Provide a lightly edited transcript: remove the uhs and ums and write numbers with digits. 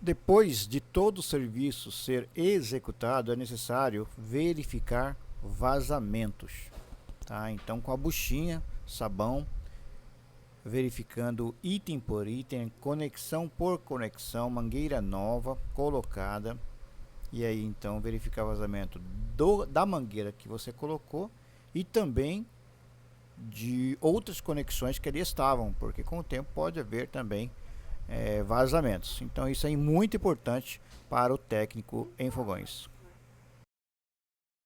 Depois de todo o serviço ser executado, é necessário verificar vazamentos. Tá? Então, com a buchinha, sabão, verificando item por item, conexão por conexão, mangueira nova colocada, e aí então verificar vazamento da mangueira que você colocou e também de outras conexões que ali estavam, porque com o tempo pode haver também vazamentos. Então isso é muito importante para o técnico em fogões.